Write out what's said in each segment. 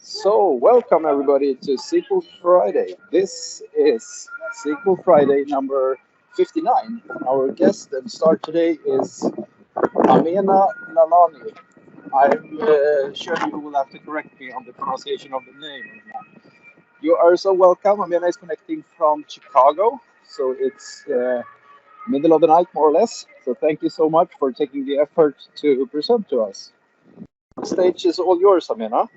Welcome everybody to SQL Friday. This is SQL Friday number 59. Our guest and start today is Amena Lalani. I'm sure you will have to correct me on the pronunciation of the name. You are so welcome. Amena is connecting from Chicago, so it's middle of the night more or less. So thank you so much for taking the effort to present to us. The stage is all yours, Amena.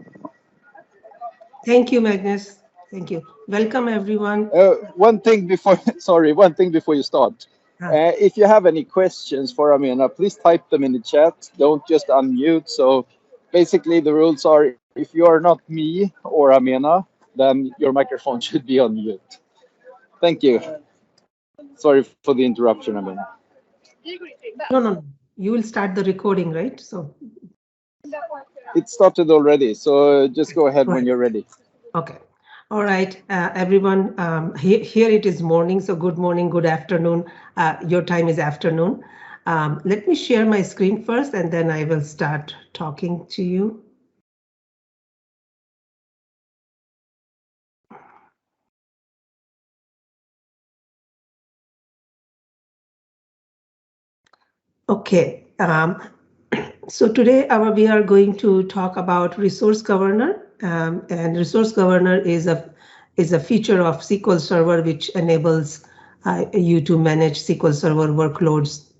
Thank you, Magnus. Thank you. Welcome, everyone. One thing before, sorry, one thing before you start. If you have any questions for Amina, please type them in the chat. Don't just unmute. So basically the rules are if you are not me or Amina, then your microphone should be on mute. Thank you. Sorry for the interruption, Amina. No. You will start the recording, right? So it started already. So just go ahead when you're ready. Okay. All right, everyone. Here it is morning. So good morning, good afternoon. Your time is afternoon. Let me share my screen first, and then I will start talking to you. Okay. So today we are going to talk about Resource Governor, and Resource Governor is a feature of SQL Server which enables you to manage SQL Server workloads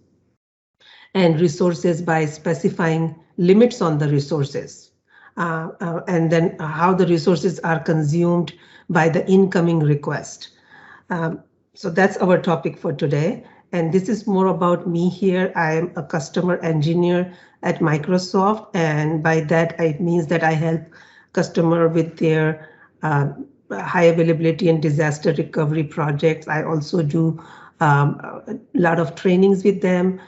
and resources by specifying limits on the resources, and then how the resources are consumed by the incoming request. So that's our topic for today. And this is more about me here. I am a customer engineer at Microsoft. And by that, it means that I help customer with their high availability and disaster recovery projects. I also do a lot of trainings with them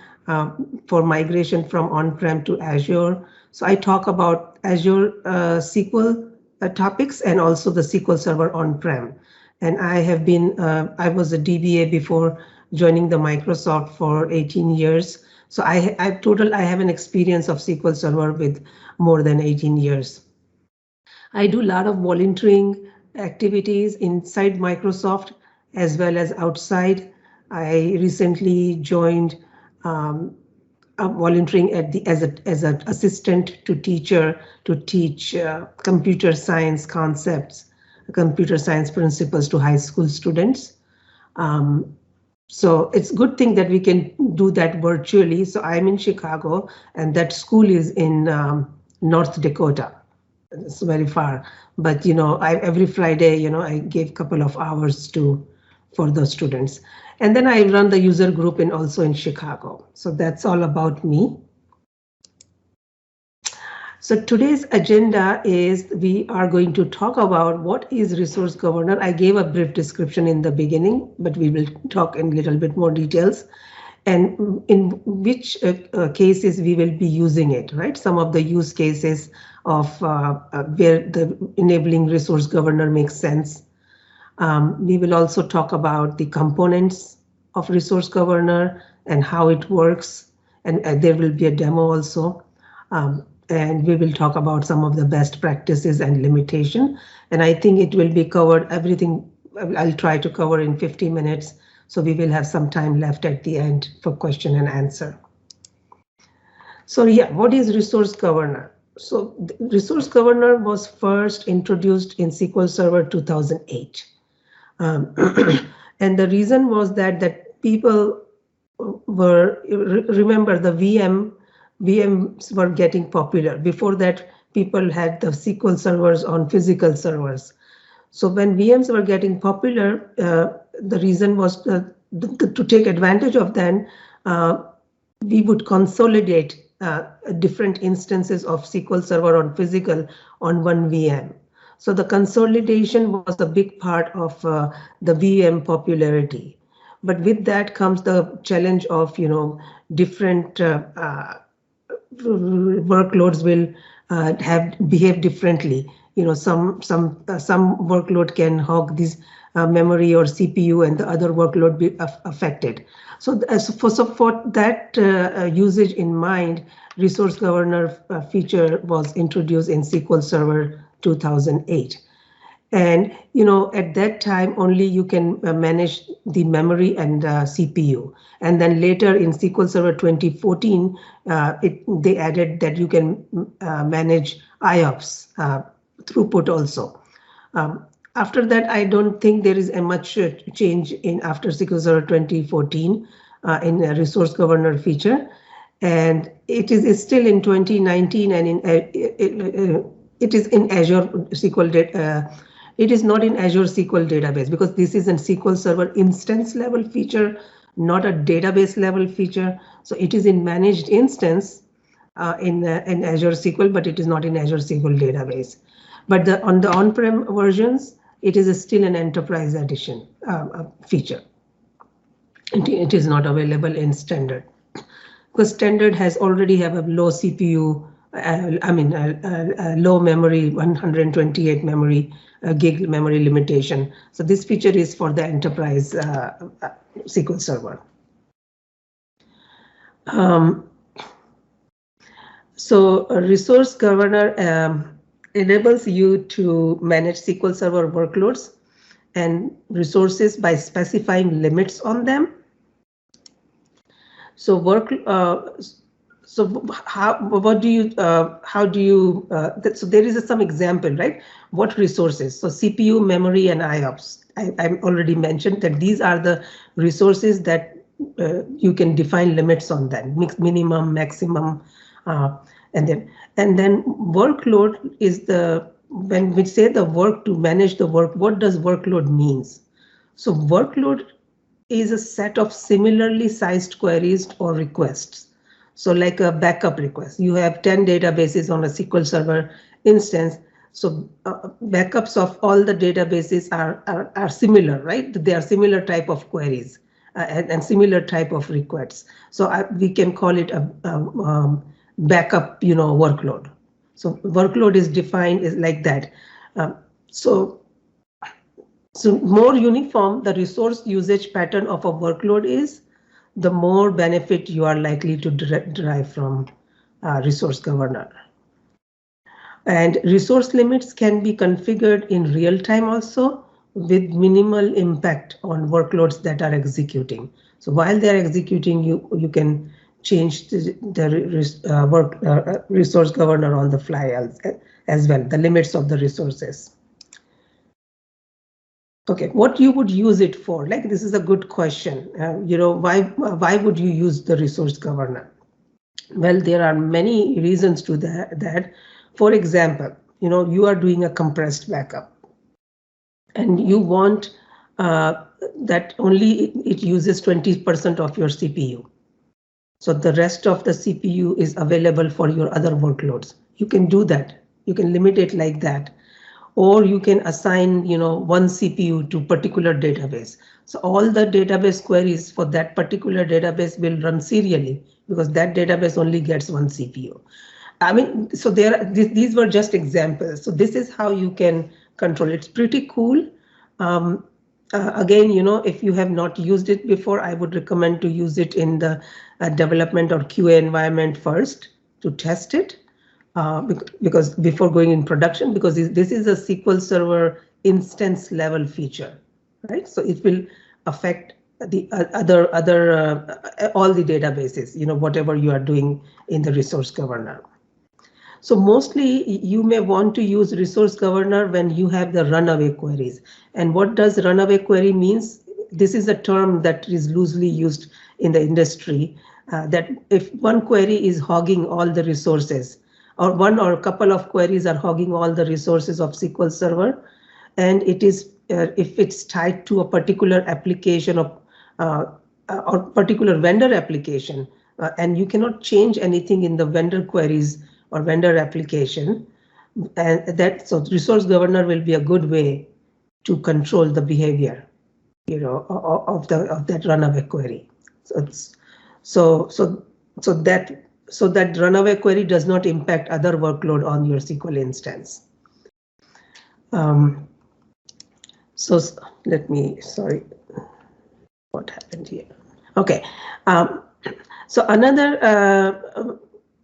for migration from on-prem to Azure. So I talk about Azure SQL topics and also the SQL Server on-prem. And I was a DBA before joining the Microsoft for 18 years. So I have an experience of SQL Server with more than 18 years. I do a lot of volunteering activities inside Microsoft as well as outside. I recently joined volunteering as an assistant to teacher to teach computer science concepts, computer science principles to high school students. So it's a good thing that we can do that virtually. So I'm in Chicago and that school is in North Dakota. It's very far, but every Friday, I gave a couple of hours for the students. And then I run the user group also in Chicago. So that's all about me. So today's agenda is we are going to talk about what is Resource Governor. I gave a brief description in the beginning, but we will talk in a little bit more details and in which cases we will be using it, right? Some of the use cases of where the enabling Resource Governor makes sense. We will also talk about the components of Resource Governor and how it works. And there will be a demo also. And we will talk about some of the best practices and limitation. And I think it will be covered, everything I'll try to cover in 50 minutes. So we will have some time left at the end for question and answer. So yeah, what is Resource Governor? So Resource Governor was first introduced in SQL Server 2008. And the reason was that people remember the VMs were getting popular. Before that, people had the SQL servers on physical servers. So when VMs were getting popular, the reason was to take advantage of them, we would consolidate different instances of SQL Server on physical on one VM. So the consolidation was a big part of the VM popularity. But with that comes the challenge of, different workloads will behave differently. Some workload can hog this memory or CPU, and the other workload be affected. So for that usage in mind, Resource Governor feature was introduced in SQL Server 2008. And at that time only you can manage the memory and CPU. And then later in SQL Server 2014, they added that you can manage IOPS throughput also. After that, I don't think there is a much change in after SQL Server 2014 in a resource governor feature. And it is still in 2019, and it is in Azure SQL data. It is not in Azure SQL database because this is a SQL Server instance level feature, not a database level feature. So it is in managed instance in Azure SQL, but it is not in Azure SQL database. But on the on-prem versions, it is still an enterprise edition feature. It is not available in standard because standard has already have a low CPU. Low memory, 128 memory gig memory limitation. So this feature is for the enterprise SQL Server. So a resource governor enables you to manage SQL Server workloads and resources by specifying limits on them. So so how do you so there is some example, right? What resources? So CPU, memory, and IOPS. I already mentioned that these are the resources that you can define limits on them, minimum, maximum, and then workload is when we say the work to manage the work, what does workload means? So workload is a set of similarly sized queries or requests. So like a backup request, you have 10 databases on a SQL Server instance. So backups of all the databases are similar, right? They are similar type of queries and similar type of requests. So we can call it a backup, workload. So workload is defined is like that. So more uniform the resource usage pattern of a workload is, the more benefit you are likely to derive from resource governor. And resource limits can be configured in real time also with minimal impact on workloads that are executing. So while they are executing, you can change the resource governor on the fly as well, the limits of the resources. Okay, what you would use it for? Like, this is a good question. Why would you use the resource governor? Well, there are many reasons to that. For example, you are doing a compressed backup and you want that only it uses 20% of your CPU. So the rest of the CPU is available for your other workloads. You can do that. You can limit it like that. Or you can assign, one CPU to particular database. So all the database queries for that particular database will run serially because that database only gets one CPU. So these were just examples. So this is how you can control it. It's pretty cool. Again, if you have not used it before, I would recommend to use it in the development or QA environment first to test it. Because before going in production, because this is a SQL Server instance level feature, right? So it will affect the all the databases, whatever you are doing in the resource governor. So mostly you may want to use resource governor when you have the runaway queries. And what does runaway query means? This is a term that is loosely used in the industry, that if one query is hogging all the resources, or one or a couple of queries are hogging all the resources of SQL Server, and it is if it's tied to a particular application or particular vendor application, and you cannot change anything in the vendor queries or vendor application, and so resource governor will be a good way to control the behavior, of that runaway query. So that runaway query does not impact other workload on your SQL instance. So let me, sorry, what happened here? Okay, so another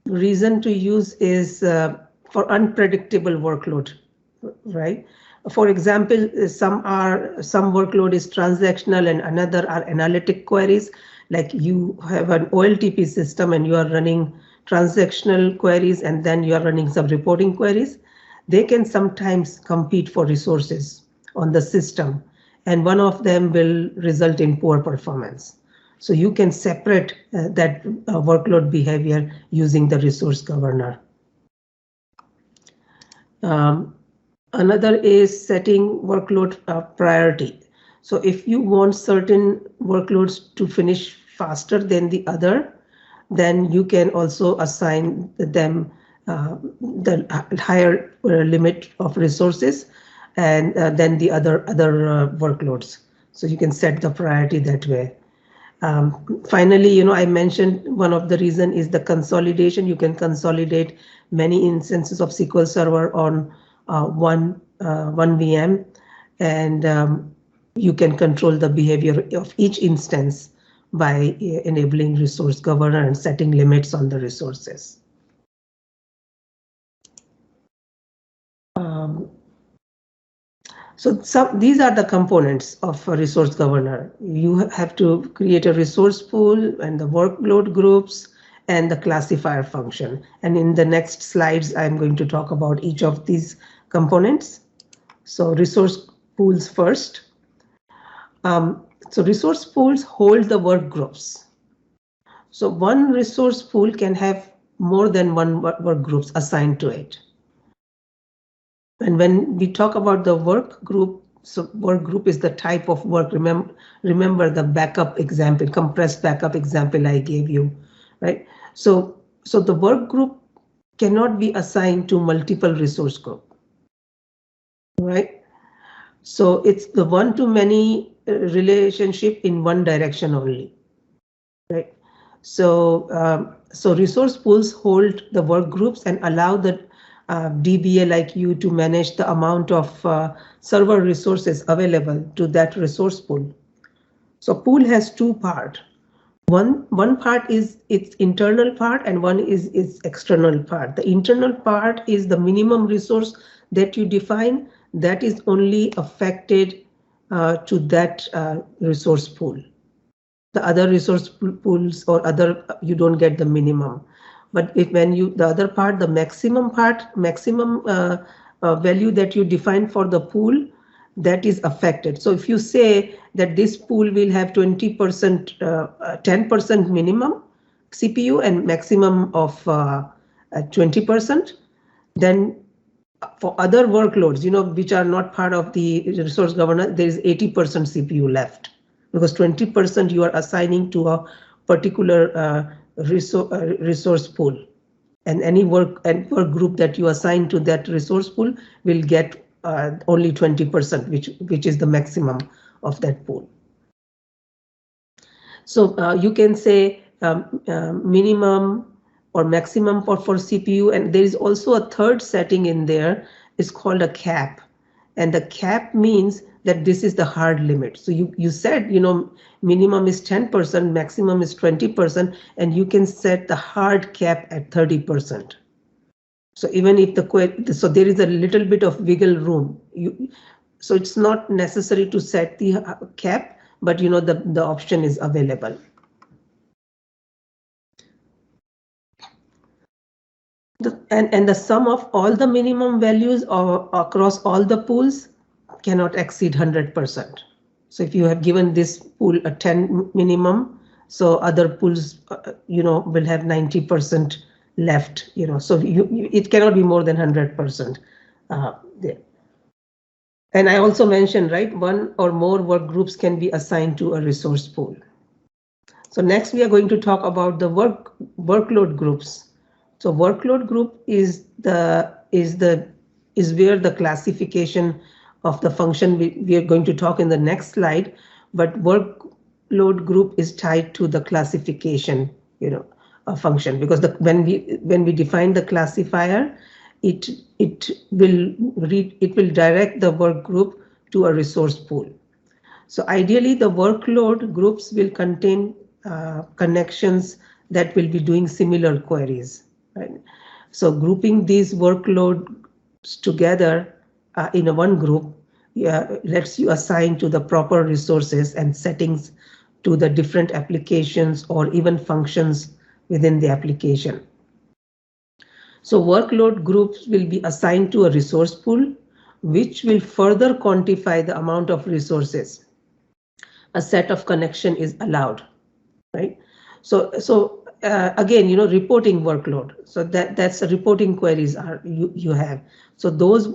reason to use is for unpredictable workload right? For example, some workload is transactional and another are analytic queries. Like you have an OLTP system and you are running transactional queries and then you are running some reporting queries. They can sometimes compete for resources on the system, and one of them will result in poor performance. So you can separate that workload behavior using the resource governor. Another is setting workload priority. So if you want certain workloads to finish faster than the other, then you can also assign them the higher limit of resources and then the other workloads. So you can set the priority that way. Finally, I mentioned one of the reason is the consolidation. You can consolidate many instances of SQL Server on one VM, and you can control the behavior of each instance by enabling resource governor and setting limits on the resources. So these are the components of a resource governor. You have to create a resource pool and the workload groups and the classifier function. And in the next slides, I'm going to talk about each of these components. So resource pools first. So resource pools hold the work groups. So one resource pool can have more than one work groups assigned to it. And when we talk about the work group, so work group is the type of work. Remember the backup example, compressed backup example I gave you, right? So the work group cannot be assigned to multiple resource group, right? So it's the one-to-many relationship in one direction only, right? So resource pools hold the work groups and allow the DBA like you to manage the amount of server resources available to that resource pool. So pool has two parts. One part is its internal part and one is its external part. The internal part is the minimum resource that you define that is only affected to that resource pool. The other resource pools or other, you don't get the minimum. But the other part, the maximum value that you define for the pool, that is affected. So if you say that this pool will have 20%, 10% minimum CPU and maximum of 20%, then for other workloads, which are not part of the resource governor, there is 80% CPU left, because 20% you are assigning to a particular resource pool, and any work group that you assign to that resource pool will get only 20%, which is the maximum of that pool. So you can say minimum or maximum for CPU, and there is also a third setting in there. It's called a cap, and the cap means that this is the hard limit. So you said minimum is 10%, maximum is 20%, and you can set the hard cap at 30%. So even if so there is a little bit of wiggle room. So it's not necessary to set the cap, but the option is available. And the sum of all the minimum values across all the pools cannot exceed 100%. So if you have given this pool a 10 minimum, so other pools, will have 90% left, so it cannot be more than 100% there. And I also mentioned, right, one or more work groups can be assigned to a resource pool. So next we are going to talk about the workload groups. So workload group is where the classification of the function we are going to talk in the next slide, but workload group is tied to the classification, function, because when we define the classifier, it will direct the work group to a resource pool. So ideally, the workload groups will contain connections that will be doing similar queries. Right? So grouping these workloads together in a one group lets you assign to the proper resources and settings to the different applications or even functions within the application. So workload groups will be assigned to a resource pool, which will further quantify the amount of resources a set of connection is allowed, right? So again, reporting workload. So that's the reporting queries you have. So those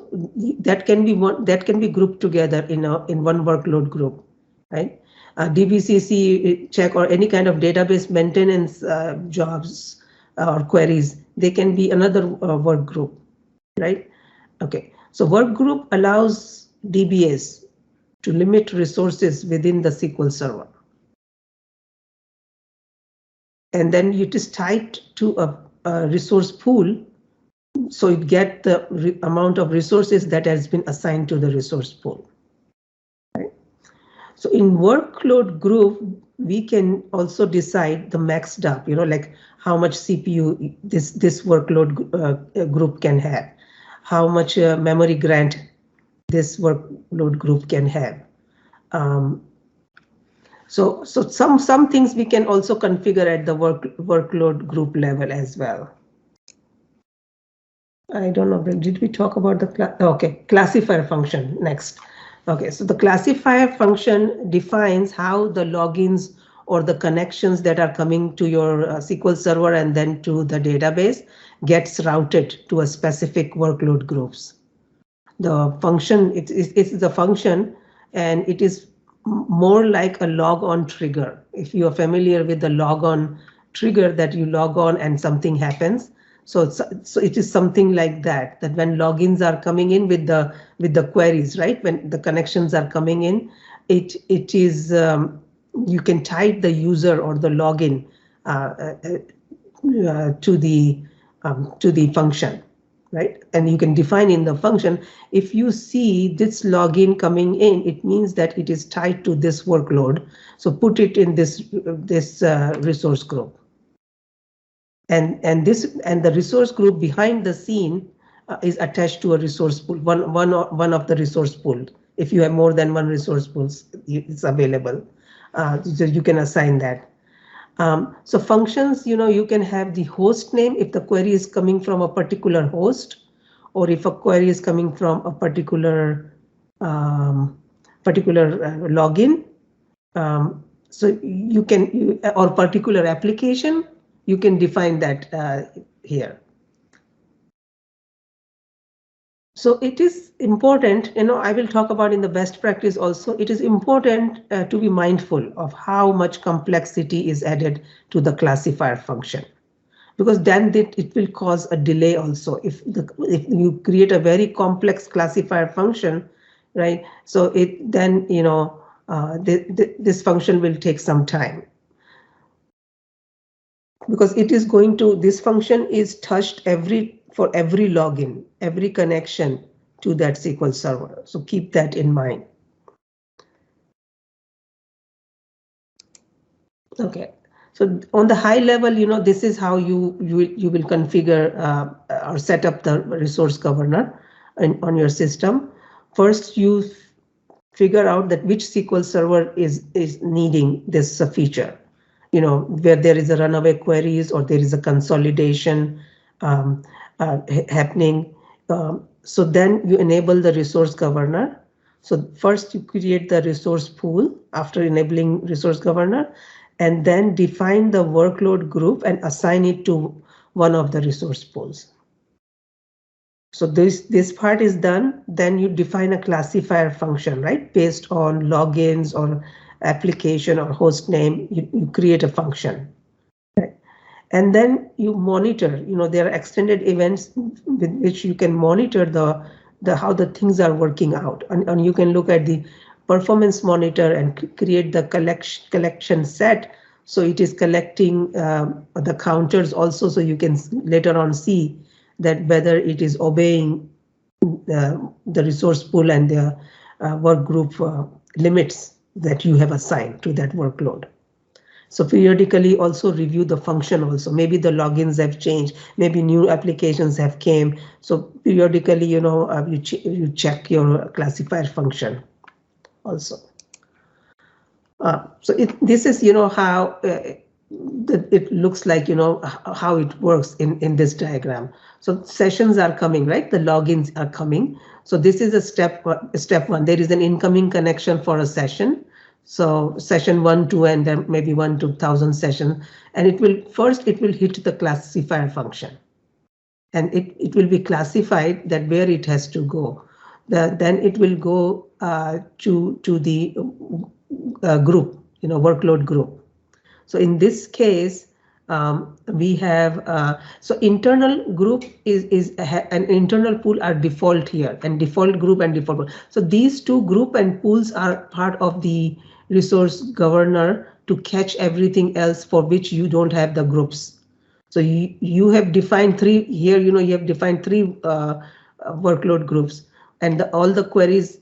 that can be grouped together in one workload group, right? DBCC check or any kind of database maintenance jobs or queries, they can be another work group, right? Okay, so work group allows DBAs to limit resources within the SQL Server. And then it is tied to a resource pool, so you get the amount of resources that has been assigned to the resource pool. Right? So in workload group, we can also decide the maxed up, like how much CPU this workload group can have, how much memory grant this workload group can have. So some things we can also configure at the workload group level as well. I don't know, did we talk about the classifier function next? Okay, so the classifier function defines how the logins or the connections that are coming to your SQL Server and then to the database gets routed to a specific workload groups. The function, it's the function, and it is more like a log-on trigger. If you are familiar with the log-on trigger, that you log on and something happens. So it is something like that, that when logins are coming in with the queries, right? When the connections are coming in, it is you can type the user or the login to the function, right? And you can define in the function, if you see this login coming in, it means that it is tied to this workload. So put it in this resource group. And the resource group behind the scene is attached to a resource pool, one of the resource pool. If you have more than one resource pools, it's available. So you can assign that. So functions, you can have the host name if the query is coming from a particular host, or if a query is coming from a particular login. So you can, or particular application, you can define that here. So it is important, I will talk about in the best practice also, it is important to be mindful of how much complexity is added to the classifier function, because then it will cause a delay also. If you create a very complex classifier function, right? So then this function will take some time, because it is going to, this function is touched for every login, every connection to that SQL Server. So keep that in mind. Okay, so on the high level, this is how you will configure or set up the resource governor on your system. First, you figure out that which SQL Server is needing this feature. Where there is a runaway queries or there is a consolidation happening. So then you enable the resource governor. So first you create the resource pool after enabling resource governor, and then define the workload group and assign it to one of the resource pools. So this part is done. Then you define a classifier function, right? Based on logins or application or host name, you create a function, right? And then you monitor, there are extended events with which you can monitor how the things are working out, and you can look at the performance monitor and create the collection set. So it is collecting the counters also, so you can later on see that whether it is obeying the resource pool and the work group limits that you have assigned to that workload. So periodically also review the function also. Maybe the logins have changed, maybe new applications have came. So periodically, you check your classifier function also. So this is, how it looks like, how it works in this diagram. So sessions are coming, right? The logins are coming. So this is a step one. There is an incoming connection for a session. So session 1, 2, and then maybe 1 to 1000 session. And it will hit the classifier function. And it will be classified that where it has to go. Then it will go to the group, workload group. So in this case, we have, so internal group is an internal pool are default here, and default group and default pool. So these two group and pools are part of the resource governor to catch everything else for which you don't have the groups. So you have defined three here, you have defined three workload groups, and all the queries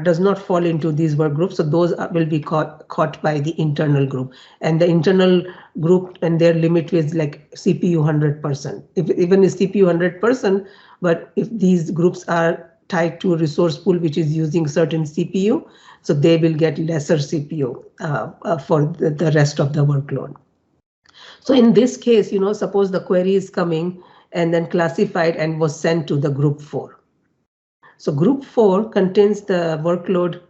does not fall into these work groups. So those will be caught by the internal group, and the internal group and their limit is like CPU 100%. If even is CPU 100%, but if these groups are tied to a resource pool which is using certain CPU, so they will get lesser CPU for the rest of the workload. So in this case, suppose the query is coming and then classified and was sent to the group 4. So group 4 contains the workload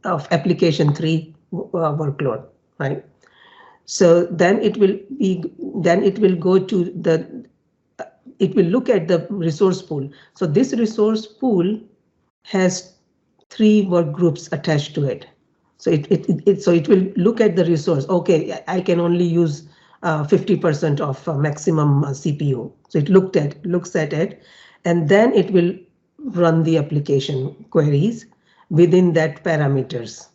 of application 3 workload, right? So then it will go to the, it will look at the resource pool. So this resource pool has 3 work groups attached to it. So it will look at the resource. Okay, I can only use 50% of maximum CPU. So it looks at it, and then it will run the application queries within that parameters.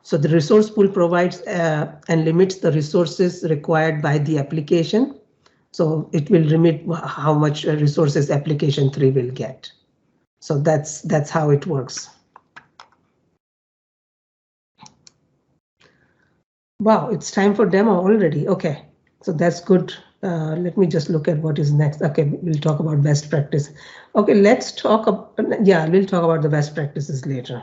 So the resource pool provides and limits the resources required by the application. So it will limit how much resources application 3 will get. So that's how it works. Wow, it's time for demo already. Okay, so that's good. Let me just look at what is next. Okay, we'll talk about best practice. Okay, let's talk about, we'll talk about the best practices later.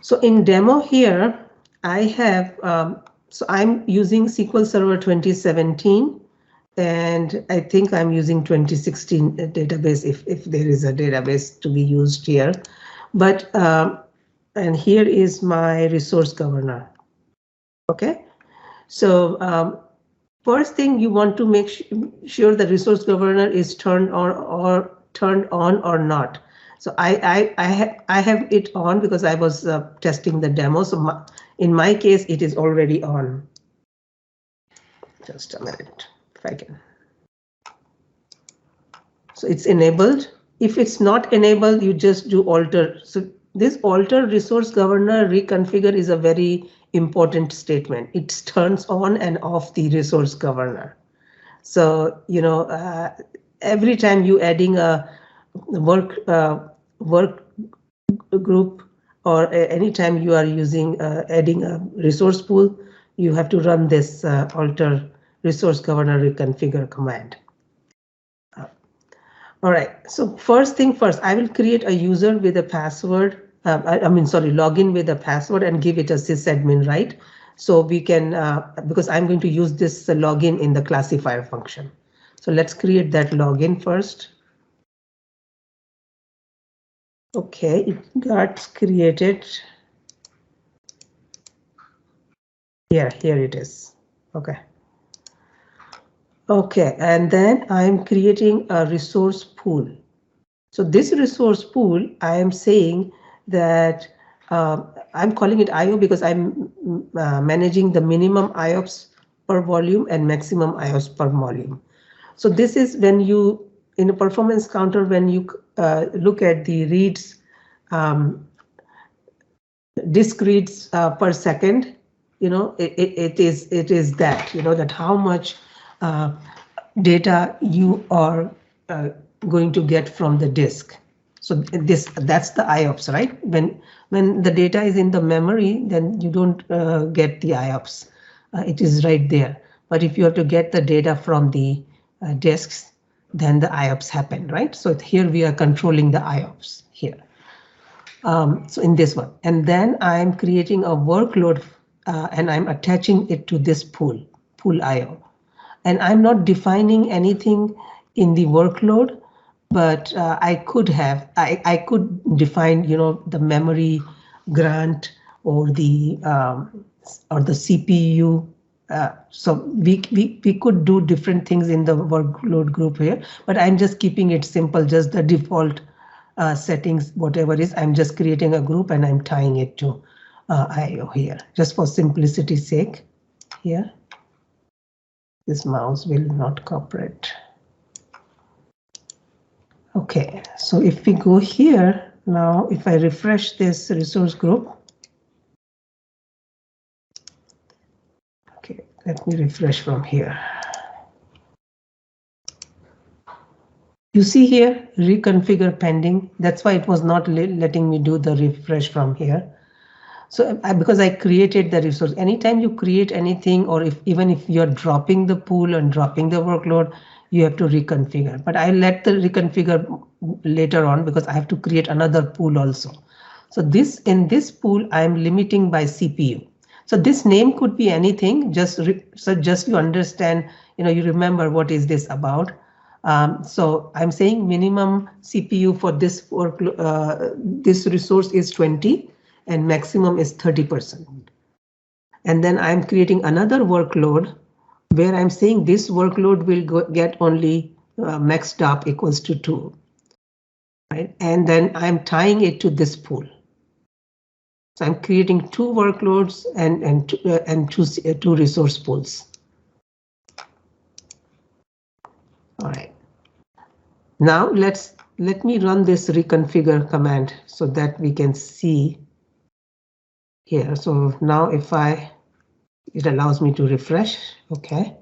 So in demo here, I have, so I'm using SQL Server 2017, and I think I'm using 2016 database if there is a database to be used here. But, and here is my resource governor. Okay, so first thing you want to make sure the resource governor is turned on or not. So I have it on because I was testing the demo. So in my case, it is already on. Just a minute, if I can. So it's enabled. If it's not enabled, you just do alter. So this alter resource governor reconfigure is a very important statement. It turns on and off the resource governor. So, every time you adding a work group, or anytime you are using adding a resource pool, you have to run this alter resource governor reconfigure command. All right, so first thing first, I will create a user with a password. Login with a password and give it a sysadmin, right? So we can, because I'm going to use this login in the classifier function. So let's create that login first. Okay, it got created. Here it is. Okay. Okay, and then I'm creating a resource pool. So this resource pool, I am saying that I'm calling it IO because I'm managing the minimum IOPS per volume and maximum IOPS per volume. So this is when you, in a performance counter, when you look at the reads, disk reads per second, it is that, that how much data you are going to get from the disk. So that's the IOPS, right? When the data is in the memory, then you don't get the IOPS. it is right there. But if you have to get the data from the disks, then the IOPS happen, right? So here we are controlling the IOPS here. So in this one, and then I'm creating a workload and I'm attaching it to this pool IO. And I'm not defining anything in the workload, but I could have, I could define, the memory grant or the CPU. So we could do different things in the workload group here, but I'm just keeping it simple, just the default settings, whatever is, I'm just creating a group and I'm tying it to IO here, just for simplicity's sake here. This mouse will not cooperate. Okay, so if we go here now, if I refresh this resource group. Okay, let me refresh from here. You see here, reconfigure pending. That's why it was not letting me do the refresh from here. So because I created the resource, anytime you create anything, or even if you're dropping the pool and dropping the workload, you have to reconfigure. But I let the reconfigure later on because I have to create another pool also. So in this pool, I'm limiting by CPU. So this name could be anything. Just you understand, you remember what is this about. So I'm saying minimum CPU for this this resource is 20. And maximum is 30%. And then I'm creating another workload where I'm saying this workload will get only max stop equals to 2. Right? And then I'm tying it to this pool. So I'm creating 2 workloads and two resource pools. All right. Now let me run this reconfigure command so that we can see here. So now it allows me to refresh. Okay,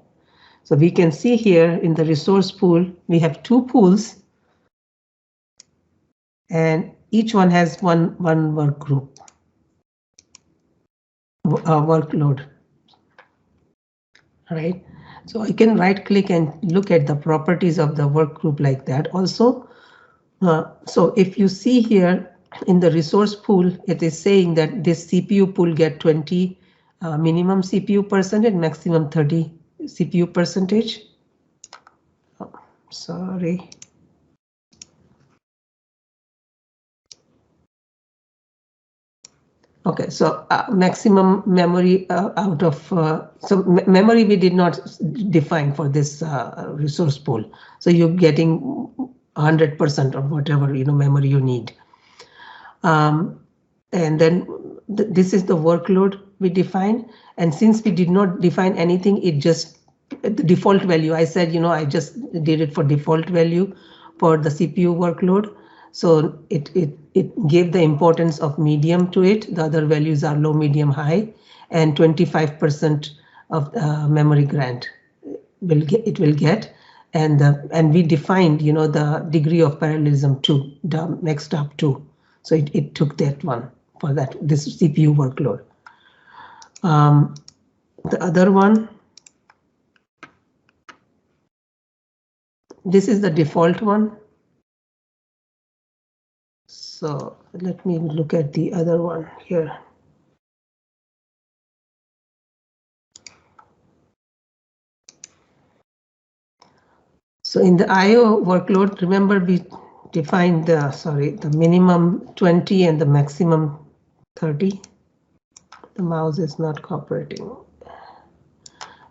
so we can see here in the resource pool, we have 2 pools and each one has one work group, workload. All right, so I can right click and look at the properties of the work group like that also. So if you see here in the resource pool, it is saying that this CPU pool get 20 minimum CPU percentage, maximum 30 CPU percentage. Oh, sorry. Okay, so maximum memory out of memory we did not define for this resource pool. So you're getting 100% of whatever memory you need. And then this is the workload we define. And since we did not define anything, it just the default value. I said I just did it for default value for the CPU workload. So it gave the importance of medium to it. The other values are low, medium, high, and 25% of memory grant it will get. And we defined the degree of parallelism 2, the max stop 2. So it took that one for this CPU workload. The other one, this is the default one. So let me look at the other one here. So in the IO workload, remember we defined the minimum 20 and the maximum 30. The mouse is not cooperating.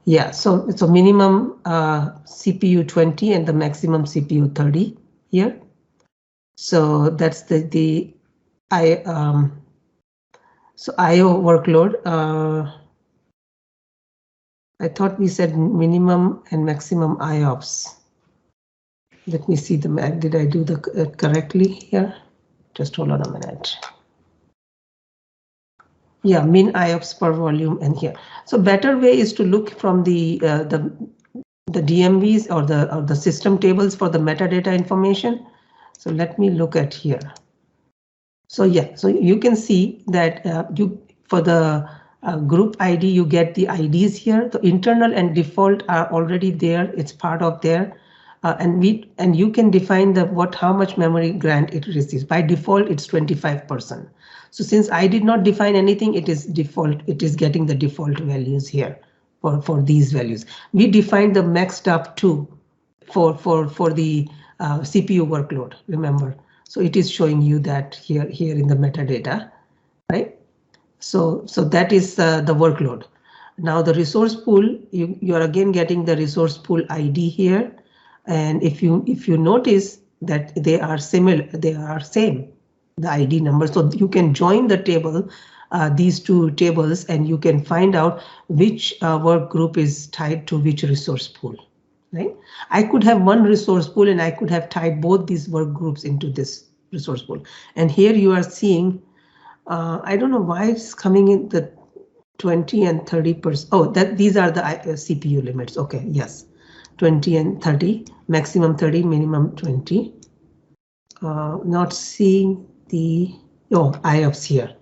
Yeah, so it's a minimum CPU 20 and the maximum CPU 30 here. So that's the IO workload. I thought we said minimum and maximum IOPS. Let me see did I do the correctly here? Just hold on a minute. Yeah, min IOPS per volume and here. So better way is to look from the DMVs or the system tables for the metadata information. So let me look at here. So yeah, so you can see that for the group ID, you get the IDs here. The internal and default are already there. It's part of there. And you can define how much memory grant it receives. By default, it's 25%. So since I did not define anything, it is default. It is getting the default values here for these values. We defined the maxed up to for the CPU workload. Remember, so it is showing you that here in the metadata, right? So that is the workload. Now the resource pool, you are again getting the resource pool ID here. And if you notice that they are similar, they are same, the ID number. So you can join the table, these two tables, and you can find out which work group is tied to which resource pool. Right? I could have one resource pool and I could have tied both these work groups into this resource pool. And here you are seeing, I don't know why it's coming in the 20 and 30%. Oh, these are the CPU limits. Okay, yes. 20 and 30, maximum 30, minimum 20. Not seeing the IOPS here.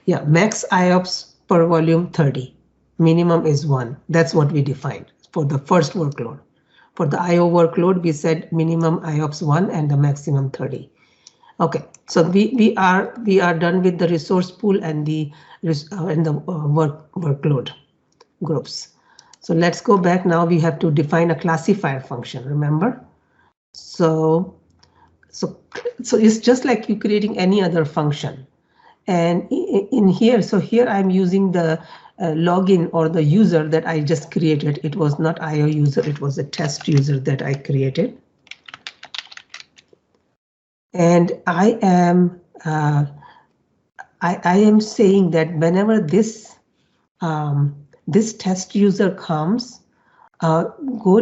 Yeah, max IOPS per volume 30, minimum is 1. That's what we defined for the first workload. For the IO workload, we said minimum IOPS 1 and the maximum 30. Okay, so we are done with the resource pool and the workload groups. So let's go back now. We have to define a classifier function, remember? So it's just like you creating any other function. And in here, so here I'm using the login or the user that I just created. It was not IO user, it was a test user that I created. And I am saying that whenever this this test user comes, go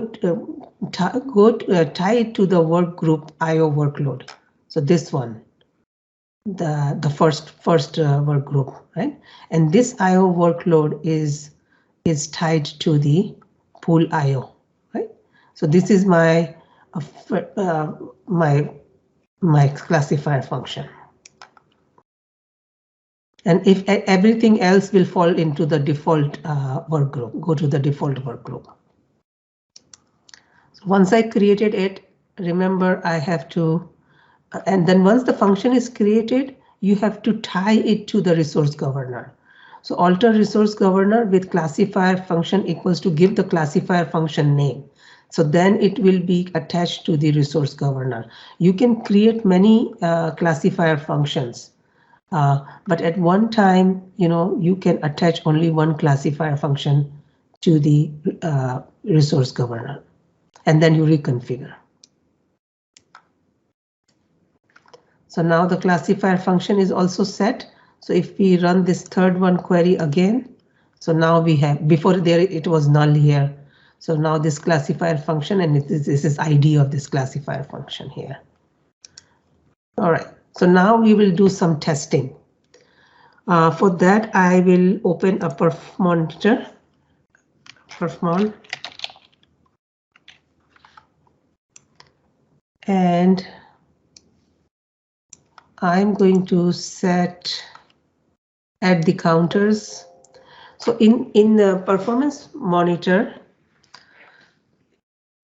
tie it to the work group IO workload. So this one, the first work group, right? And this IO workload is tied to the pool IO, right? So this is my my classifier function. And if everything else will fall into the default work group, go to the default work group. So once I created it, remember I have to, and then once the function is created, you have to tie it to the resource governor. So alter resource governor with classifier function equals to give the classifier function name. So then it will be attached to the resource governor. You can create many classifier functions. But at one time, you can attach only one classifier function to the resource governor, and then you reconfigure. So now the classifier function is also set. So if we run this third one query again, so now we have, before there it was null here. So now this classifier function, and this is ID of this classifier function here. All right. So now we will do some testing. For that, I will open a perf monitor. Perfmon. And I'm going to add the counters. So in the performance monitor,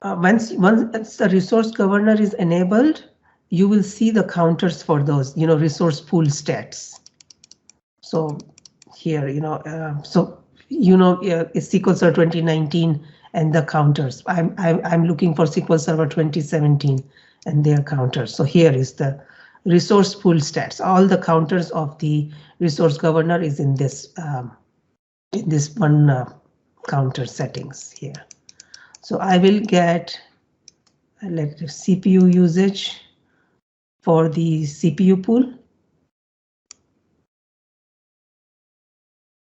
once the resource governor is enabled, you will see the counters for those, resource pool stats. So here, it's SQL Server 2019 and the counters. I'm looking for SQL Server 2017 and their counters. So here is the resource pool stats. All the counters of the resource governor is in this one counter settings here. So I will get CPU usage for the CPU pool.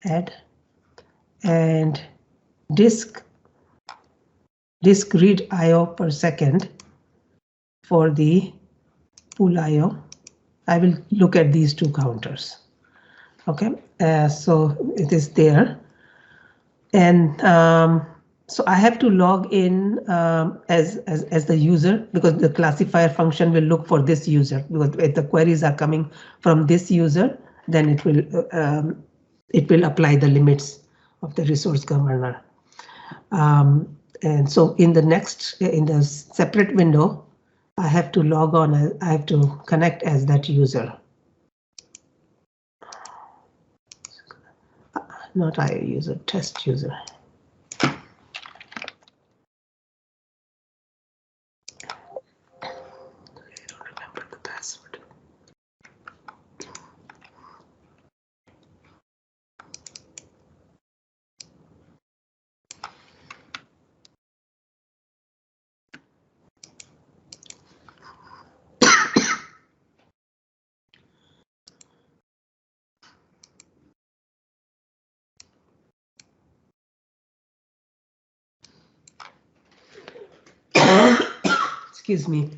Add and disk read IO per second for the pool IO. I will look at these two counters. Okay, so it is there, and so I have to log in as the user, because the classifier function will look for this user, because if the queries are coming from this user, then it will apply the limits the resource governor. And so in the separate window, I have to log on, I have to connect as that user. Not I user, test user. I don't remember the password. Excuse me.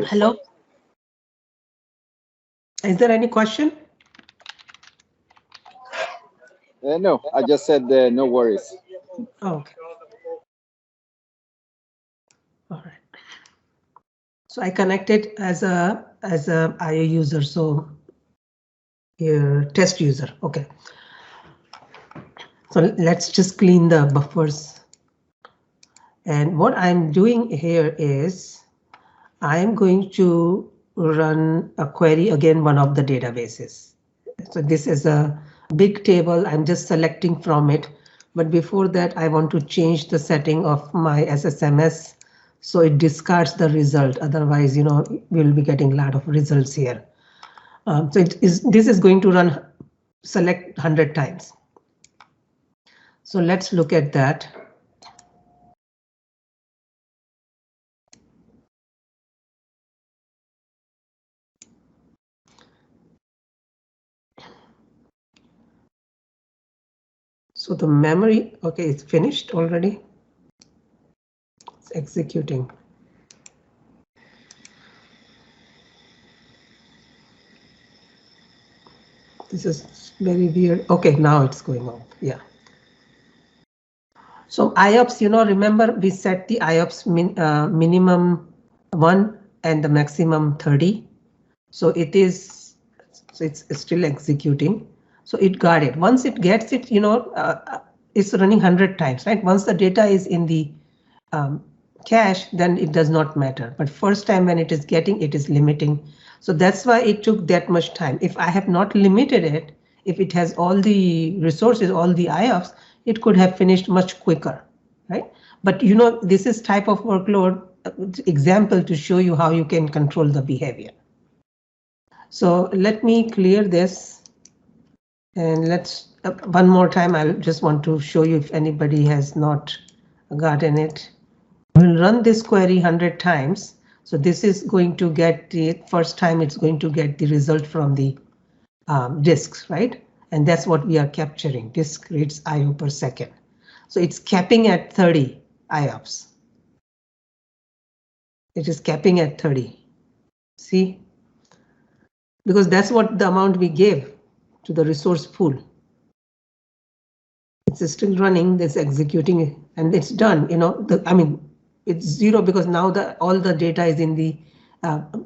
Hello. Is there any question? No, I just said no worries. Oh, okay. All right. So I connected as a IA user, so here test user. Okay. So let's just clean the buffers. And what I'm doing here is I'm going to run a query again, one of the databases. So this is a big table. I'm just selecting from it. But before that, I want to change the setting of my SSMS so it discards the result. Otherwise, we'll be getting a lot of results here. So this is going to run select 100 times. So let's look at that. So the memory, okay, it's finished already. It's executing. This is very weird. Okay, now it's going on. Yeah. So IOPS, remember we set the IOPS minimum 1 and the maximum 30. So it's still executing. So it got it. Once it gets it, it's running 100 times, right? Once the data is in the cache, then it does not matter. But first time when it is getting, it is limiting. So that's why it took that much time. If I have not limited it, if it has all the resources, all the IOPS, it could have finished much quicker, right? But this is type of workload example to show you how you can control the behavior. So let me clear this and let's one more time. I just want to show you if anybody has not gotten it. We'll run this query 100 times. So this is going to get the first time it's going to get the result from the disks, right? And that's what we are capturing. Disk reads IO per second. So it's capping at 30 IOPS. It is capping at 30. See? Because that's what the amount we gave to the resource pool. It's still running, it's executing, and it's done. It's 0 because now all the data is in the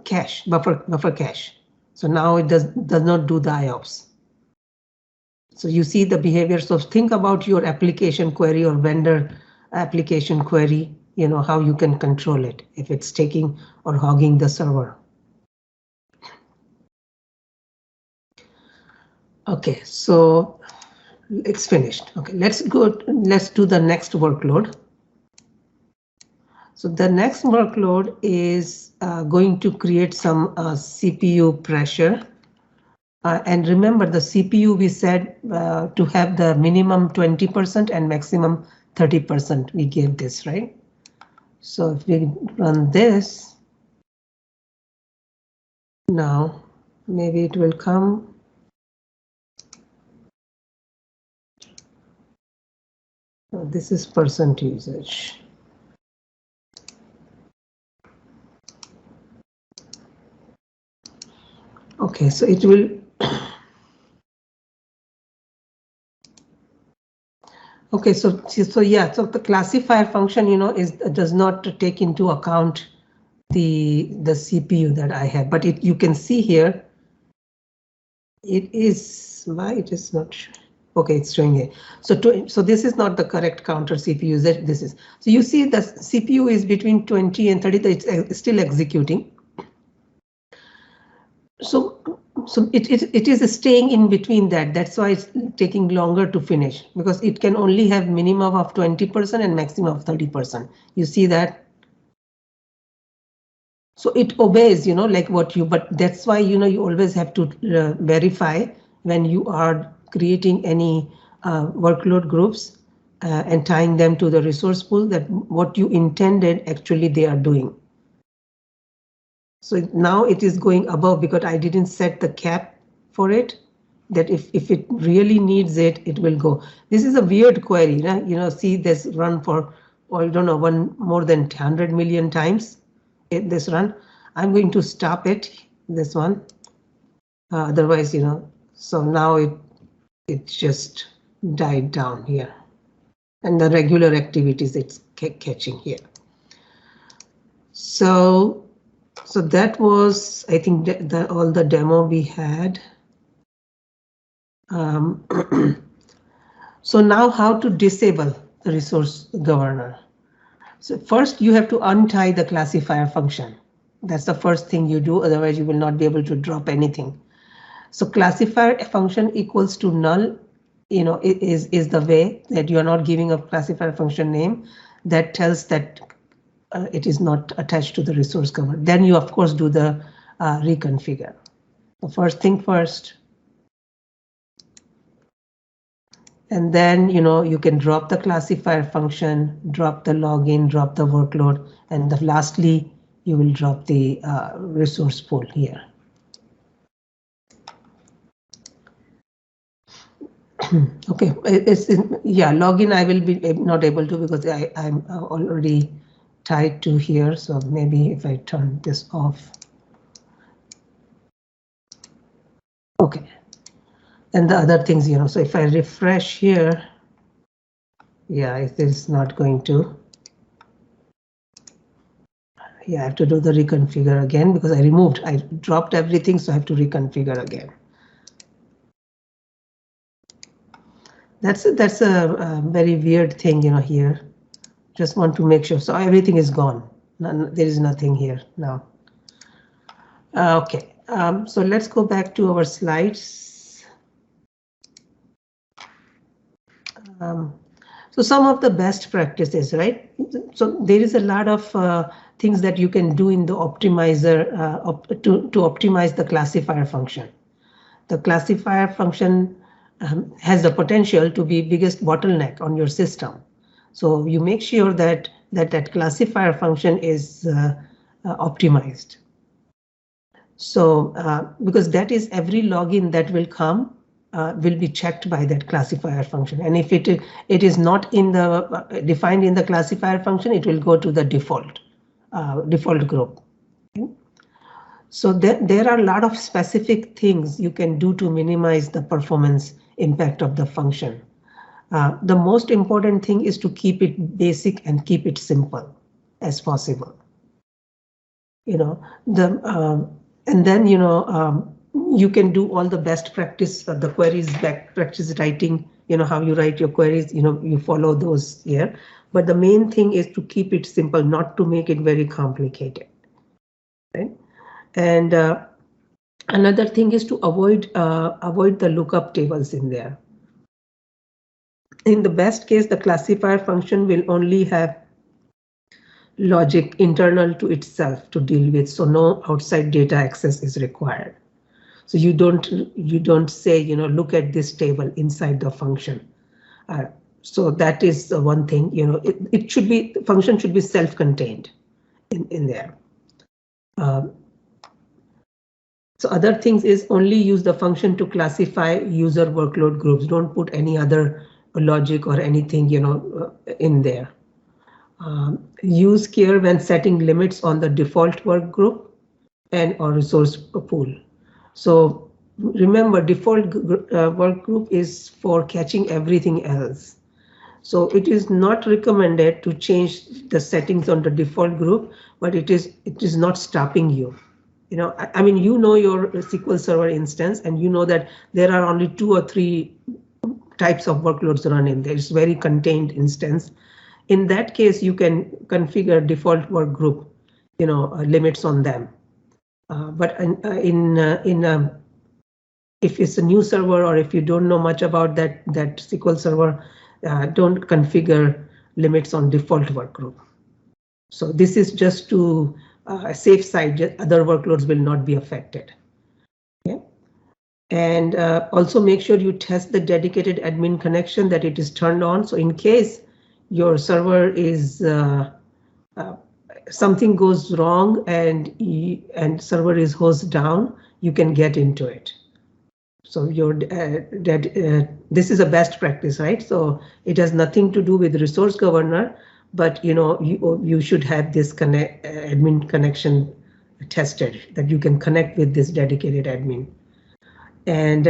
cache, buffer cache. So now it does not do the IOPS. So you see the behavior. So think about your application query or vendor application query, how you can control it if it's taking or hogging the server. Okay, so it's finished. Okay, let's do the next workload. So the next workload is going to create some CPU pressure. And remember the CPU we said to have the minimum 20% and maximum 30%. We gave this, right? So if we run this, now maybe it will come. This is percent usage. Okay, so it will. Okay, so yeah, so the classifier function, does not take into account the CPU that I have, but you can see here It is, why it is not sure. Okay, it's showing here. So this is not the correct counter CPU. This is, so you see the CPU is between 20 and 30. It's still executing. So it is staying in between that. That's why it's taking longer to finish, because it can only have minimum of 20% and maximum of 30%. You see that? So it obeys, like what you, but that's why, you always have to verify when you are creating any workload groups and tying them to the resource pool, that what you intended actually they are doing. So now it is going above because I didn't set the cap for it, that if it really needs it, it will go. This is a weird query, right? See this run for, or I don't know, more than 100 million times this run. I'm going to stop it, this one. Otherwise, so now it just died down here. And the regular activities it's catching here. So that was, I think, all the demo we had. So now how to disable the resource governor. So first you have to untie the classifier function. That's the first thing you do, otherwise you will not be able to drop anything. So classifier function equals to null, is the way that you are not giving a classifier function name that tells that it is not attached to the resource governor. Then you of course do the reconfigure. The first thing first. And then, you can drop the classifier function, drop the login, drop the workload, and lastly, you will drop the resource pool here. Okay, login I will be not able to because I'm already tied to here. So maybe if I turn this off. Okay. And the other things, so if I refresh here, yeah, it is not going to. Yeah, I have to do the reconfigure again because I dropped everything, so I have to reconfigure again. That's a very weird thing, here. Just want to make sure. So everything is gone. There is nothing here now. Okay, so let's go back to our slides. So some of the best practices, right? So there is a lot of things that you can do in the optimizer to optimize the classifier function. The classifier function has the potential to be biggest bottleneck on your system. So you make sure that classifier function is optimized. So because that is every login that will come will be checked by that classifier function. And if it is not in the defined in the classifier function, it will go to the default group. Okay. So there are a lot of specific things you can do to minimize the performance impact of the function. The most important thing is to keep it basic and keep it simple as possible. And then you can do all the best practice, the queries, back practice writing. How you write your queries. You follow those here. But the main thing is to keep it simple, not to make it very complicated. Right? And another thing is to avoid the lookup tables in there. In the best case, the classifier function will only have logic internal to itself to deal with, so no outside data access is required. So you don't say, look at this table inside the function. So that is the one thing, it should be, the function should be self-contained in there. So other things is only use the function to classify user workload groups. Don't put any other logic or anything, in there. Use care when setting limits on the default work group and or resource pool. So remember, default work group is for catching everything else. So it is not recommended to change the settings on the default group, but it is not stopping you. You know, I mean, you know your SQL Server instance, and you know that there are only 2 or 3 types of workloads running. There's very contained instance. In that case, you can configure default work group, you know, limits on them. But if it's a new server, or if you don't know much about that SQL Server, don't configure limits on default work group. So this is just to a safe side, other workloads will not be affected. Okay. And also make sure you test the dedicated admin connection, that it is turned on. So in case your server is something goes wrong and server is hosted down, you can get into it. So this is a best practice, right? So it has nothing to do with resource governor, but you know, you should have this admin connection tested, that you can connect with this dedicated admin. And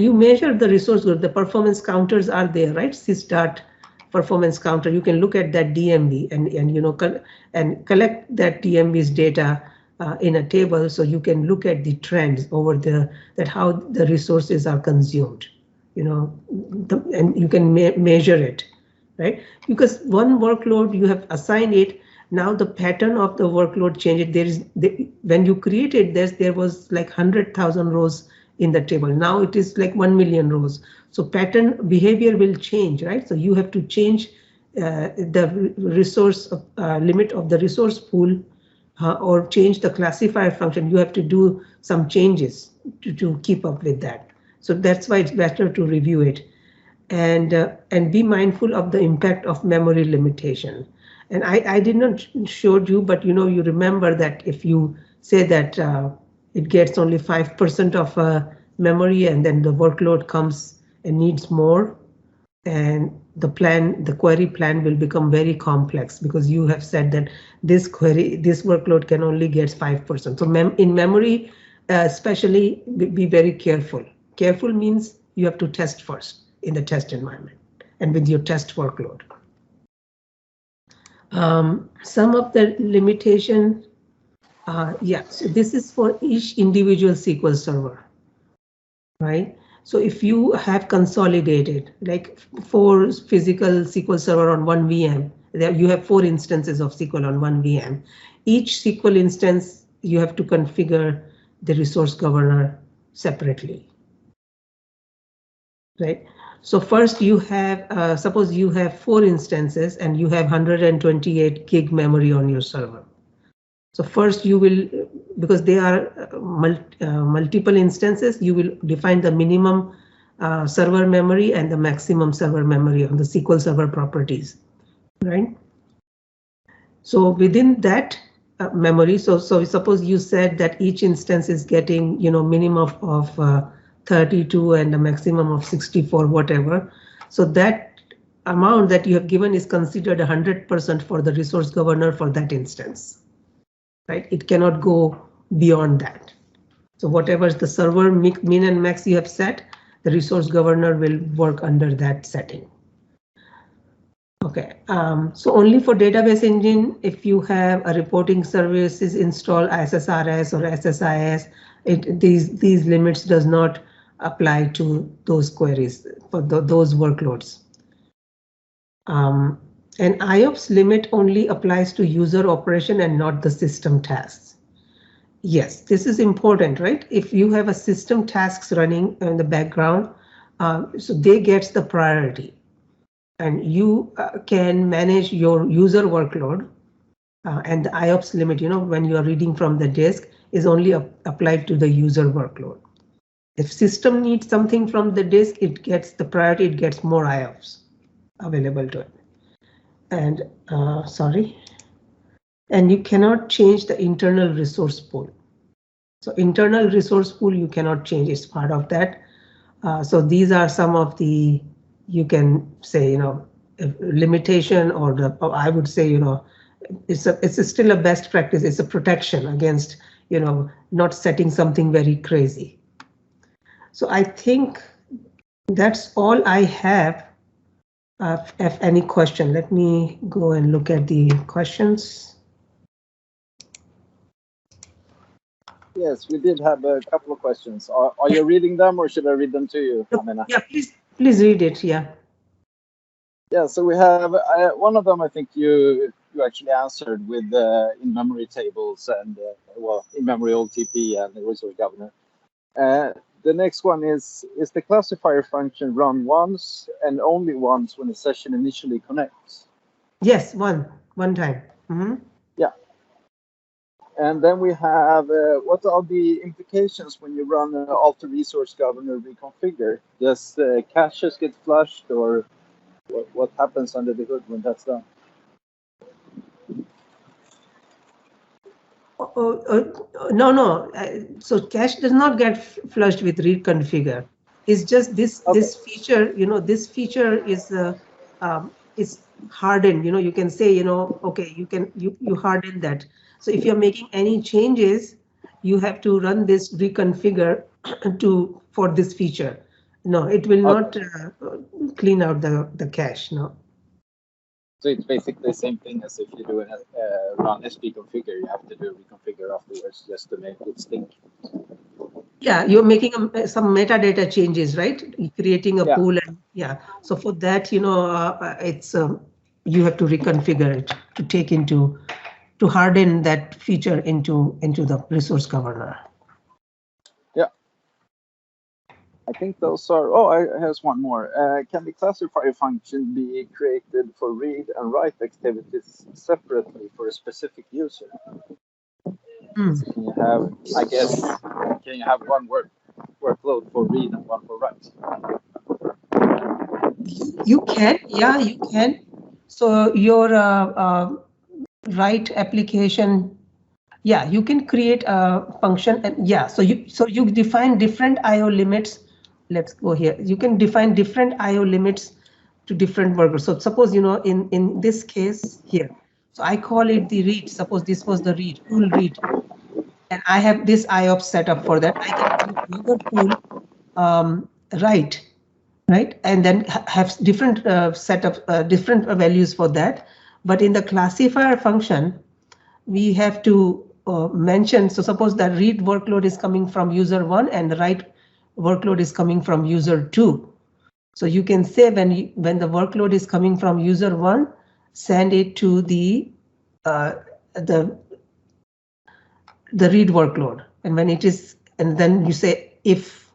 you measure the resource group. The performance counters are there, right? Sysdart performance counter. You can look at that DMV and you know, and collect that DMV's data in a table, so you can look at the trends over that how the resources are consumed, you know, and you can measure it, right? Because one workload you have assigned it, now the pattern of the workload changes. When you created this, there was like 100,000 rows in the table. Now it is like 1 million rows. So pattern behavior will change, right? So you have to change the resource limit of the resource pool, or change the classifier function. You have to do some changes to keep up with that. So that's why it's better to review it, and be mindful of the impact of memory limitation. And I did not show you, but you know, you remember that if you say that it gets only 5% of memory, and then the workload comes and needs more, and the query plan will become very complex, because you have said that this workload can only get 5%. So in memory, especially, be very careful. Careful means you have to test first in the test environment and with your test workload. Some of the limitation, yeah, so this is for each individual SQL Server, right? So if you have consolidated like 4 physical SQL Server on one VM, there you have 4 instances of SQL on one VM. Each SQL instance, you have to configure the resource governor separately, right? So first you have, suppose you have 4 instances and you have 128 gig memory on your server. So first you will, because they are multiple instances, you will define the minimum server memory and the maximum server memory on the SQL Server properties, right? So within that memory, so suppose you said that each instance is getting, you know, minimum of 32 and a maximum of 64, whatever. So that amount that you have given is considered 100% for the resource governor for that instance, right? It cannot go beyond that. So whatever the server min and max you have set, the resource governor will work under that setting. Okay, so only for database engine, if you have a reporting services install SSRS or SSIS, these limits does not apply to those queries for those workloads. And IOPS limit only applies to user operation and not the system tasks. Yes, this is important, right? If you have a system tasks running in the background, so they get the priority. And you can manage your user workload, and the IOPS limit, you know, when you are reading from the disk, is only applied to the user workload. If system needs something from the disk, it gets the priority, it gets more IOPS available to it. And sorry, and you cannot change the internal resource pool. So internal resource pool you cannot change, it's part of that. So these are some of the, you can say, you know, limitation, or I would say, you know, it's still a best practice. It's a protection against, you know, not setting something very crazy. So I think that's all I have. If any question, let me go and look at the questions. Yes, we did have a couple of questions. Are you reading them, or should I read them to you, Amina? Yeah, please read it. Yeah. Yeah, so we have one of them. I think you actually answered with in-memory tables and well, in-memory OLTP and the resource governor. The next one is the classifier function run once and only once when the session initially connects? Yes, one time. Yeah. And then we have what are the implications when you run alter resource governor reconfigure? Does caches get flushed, or what happens under the hood when that's done? No. So cache does not get flushed with read configure. It's just this Okay. this feature. This feature is hardened. You can say okay, you harden that. So if you're making any changes, you have to run this reconfigure for this feature. No, it will not clean out the cache. No. So it's basically the same thing as if you do a run SP configure, you have to do reconfigure afterwards just to make it stink. Yeah, you're making some metadata changes, right? Creating a pool, and so for that, it's you have to reconfigure it to harden that feature into the resource governor. Yeah, I think those are. Oh, here's one more. Can the classifier function be created for read and write activities separately for a specific user? So can you have, I guess, can you have one workload for read and one for write? You can, yeah, you can. So your write application, yeah, you can create a function, and yeah, so you define different IO limits. Let's go here. You can define different IO limits to different workers. So suppose in this case here, so I call it the read. Suppose this was the read, pool read, and I have this IOPS set up for that. I can do another pool write, right, and then have different set of different values for that. But in the classifier function, we have to mention, so suppose that read workload is coming from user 1 and the write workload is coming from user 2. So you can say when the workload is coming from user 1, send it to the read workload, and when it is, and then you say if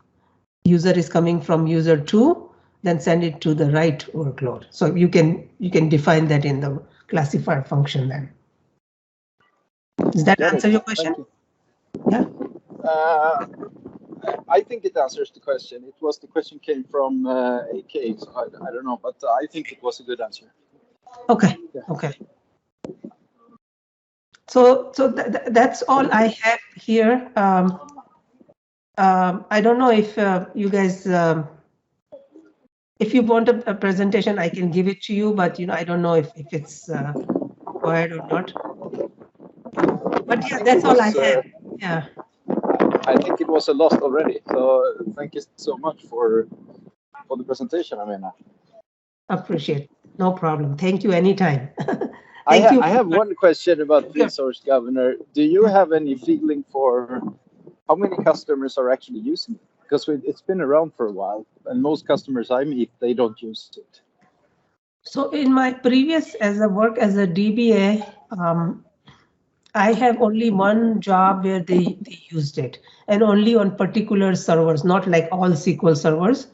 user is coming from user 2, then send it to the write workload. So you can define that in the classifier function then. Does that answer your question? Yeah. I think it answers the question. It was the question came from AK, so I don't know, but I think it was a good answer. Okay. Yeah. Okay. So that's all I have here. I don't know if you guys, if you want a presentation, I can give it to you, but I don't know if it's required or not. But yeah, that's all I have. Yeah. I think it was a loss already. So thank you so much for the presentation, Amina. Appreciate it. No problem. Thank you anytime. Thank you. I have one question about Resource Governor. Do you have any feeling for how many customers are actually using it? Because it's been around for a while, and most customers I meet, they don't use it. So in my previous work as a DBA, I have only one job where they used it, and only on particular servers, not like all SQL servers.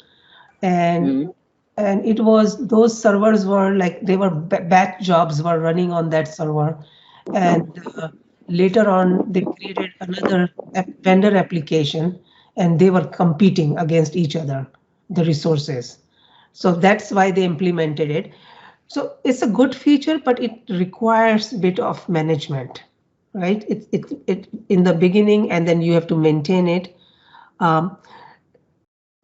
And and it was, those servers were like, they were batch jobs were running on that server, and later on they created another vendor application, and they were competing against each other, the resources. So that's why they implemented it. So it's a good feature, but it requires a bit of management, right? It in the beginning, and then you have to maintain it.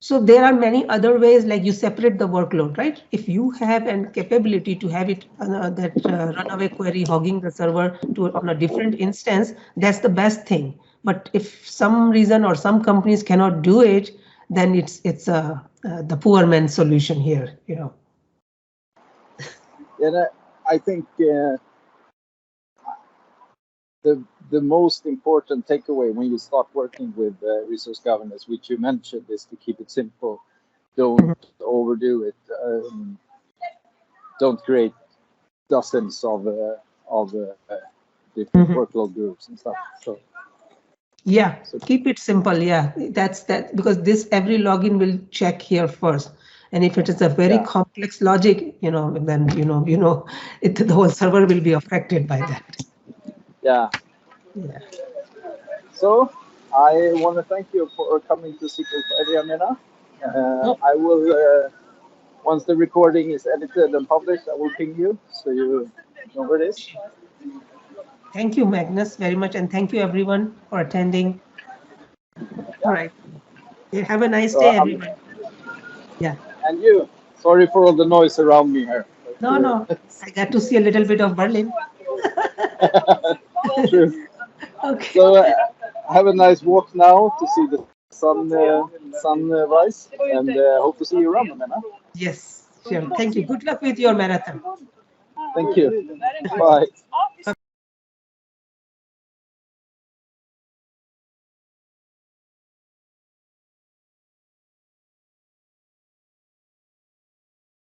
So there are many other ways, like you separate the workload, right? If you have a capability to have it that runaway query hogging the server on a different instance, that's the best thing. But if some reason or some companies cannot do it, then it's the poor man's solution here, And I think the the most important takeaway when you start working with resource governance, which you mentioned, is to keep it simple. Don't overdo it. Don't create dozens of different workload groups and stuff. So yeah, keep it simple. Yeah, that's that, because this every login will check here first. And if it is a very complex logic, then the whole server will be affected by that. Yeah. Yeah. So I want to thank you for coming to SQL Friday, Amina. I will, once the recording is edited and published, I will ping you so you know where it is. Thank you, Magnus, very much. And thank you, everyone, for attending. All right. Have a nice day, everyone. Yeah. And you. Sorry for all the noise around me here. No. I got to see a little bit of Berlin. True. Okay. So have a nice walk now to see the sunrise, and hope to see you around, Amina. Yes, sure. Thank you. Good luck with your marathon. Thank you. Bye.